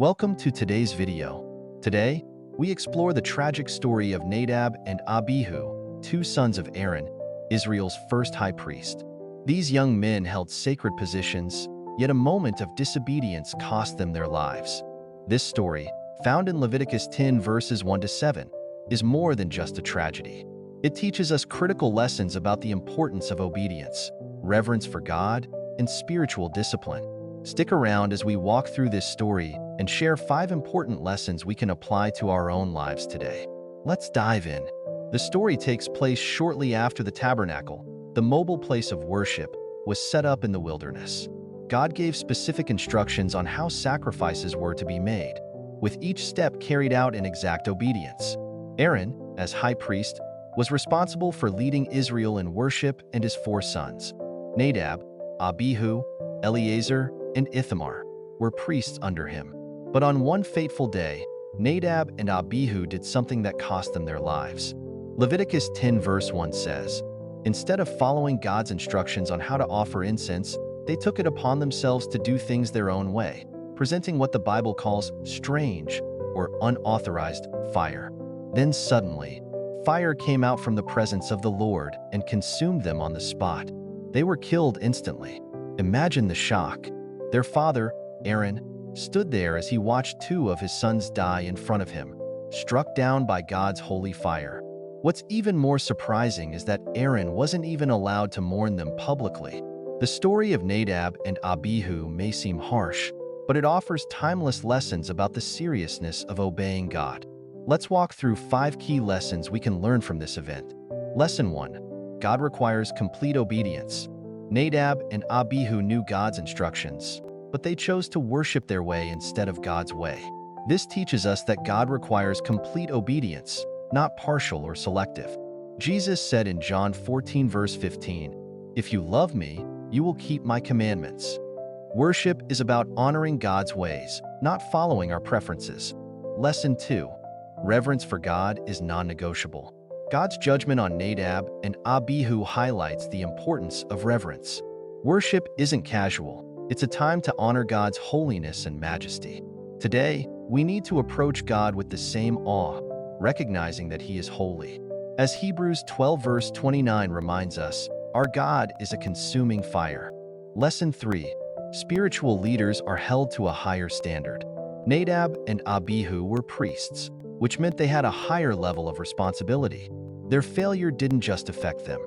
Welcome to today's video. Today, we explore the tragic story of Nadab and Abihu, two sons of Aaron, Israel's first high priest. These young men held sacred positions, yet a moment of disobedience cost them their lives. This story, found in Leviticus 10 verses 1 to 7, is more than just a tragedy. It teaches us critical lessons about the importance of obedience, reverence for God, and spiritual discipline. Stick around as we walk through this story and share 5 important lessons we can apply to our own lives today. Let's dive in. The story takes place shortly after the tabernacle, the mobile place of worship, was set up in the wilderness. God gave specific instructions on how sacrifices were to be made, with each step carried out in exact obedience. Aaron, as high priest, was responsible for leading Israel in worship, and his 4 sons, Nadab, Abihu, Eleazar, and Ithamar, were priests under him. But on one fateful day, Nadab and Abihu did something that cost them their lives. Leviticus 10 verse 1 says, "Instead of following God's instructions on how to offer incense, they took it upon themselves to do things their own way, presenting what the Bible calls strange or unauthorized fire. Then suddenly, fire came out from the presence of the Lord and consumed them on the spot. They were killed instantly." Imagine the shock. Their father, Aaron, stood there as he watched 2 of his sons die in front of him, struck down by God's holy fire. What's even more surprising is that Aaron wasn't even allowed to mourn them publicly. The story of Nadab and Abihu may seem harsh, but it offers timeless lessons about the seriousness of obeying God. Let's walk through 5 key lessons we can learn from this event. Lesson 1. God requires complete obedience. Nadab and Abihu knew God's instructions, but they chose to worship their way instead of God's way. This teaches us that God requires complete obedience, not partial or selective. Jesus said in John 14 verse 15, "If you love me, you will keep my commandments." Worship is about honoring God's ways, not following our preferences. Lesson 2. Reverence for God is non-negotiable. God's judgment on Nadab and Abihu highlights the importance of reverence. Worship isn't casual. It's a time to honor God's holiness and majesty. Today, we need to approach God with the same awe, recognizing that He is holy. As Hebrews 12 verse 29 reminds us, our God is a consuming fire. Lesson 3. Spiritual leaders are held to a higher standard. Nadab and Abihu were priests, which meant they had a higher level of responsibility. Their failure didn't just affect them.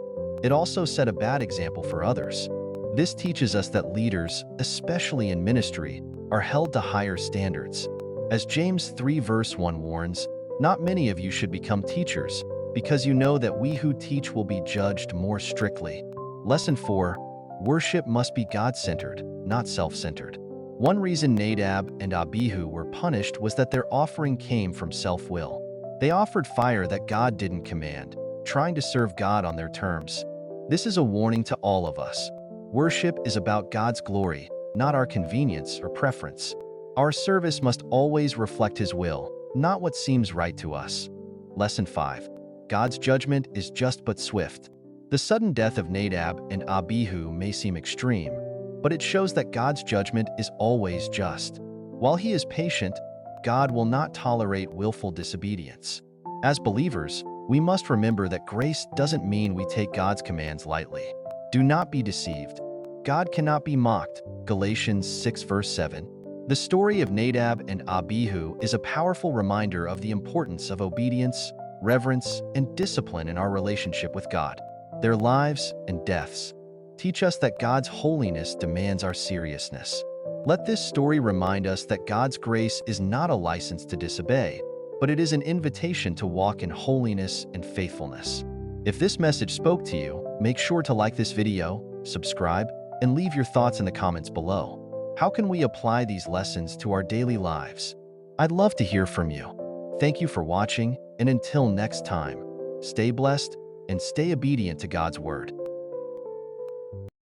It also set a bad example for others. This teaches us that leaders, especially in ministry, are held to higher standards. As James 3 verse 1 warns, "Not many of you should become teachers, because you know that we who teach will be judged more strictly." Lesson 4. Worship must be God-centered, not self-centered. One reason Nadab and Abihu were punished was that their offering came from self-will. They offered fire that God didn't command, trying to serve God on their terms. This is a warning to all of us. Worship is about God's glory, not our convenience or preference. Our service must always reflect His will, not what seems right to us. Lesson 5. God's judgment is just but swift. The sudden death of Nadab and Abihu may seem extreme, but it shows that God's judgment is always just. While He is patient, God will not tolerate willful disobedience. As believers, we must remember that grace doesn't mean we take God's commands lightly. Do not be deceived. God cannot be mocked. Galatians 6 verse 7. The story of Nadab and Abihu is a powerful reminder of the importance of obedience, reverence, and discipline in our relationship with God. Their lives and deaths teach us that God's holiness demands our seriousness. Let this story remind us that God's grace is not a license to disobey, but it is an invitation to walk in holiness and faithfulness. If this message spoke to you, make sure to like this video, subscribe, and leave your thoughts in the comments below. How can we apply these lessons to our daily lives? I'd love to hear from you. Thank you for watching, and until next time, stay blessed and stay obedient to God's word.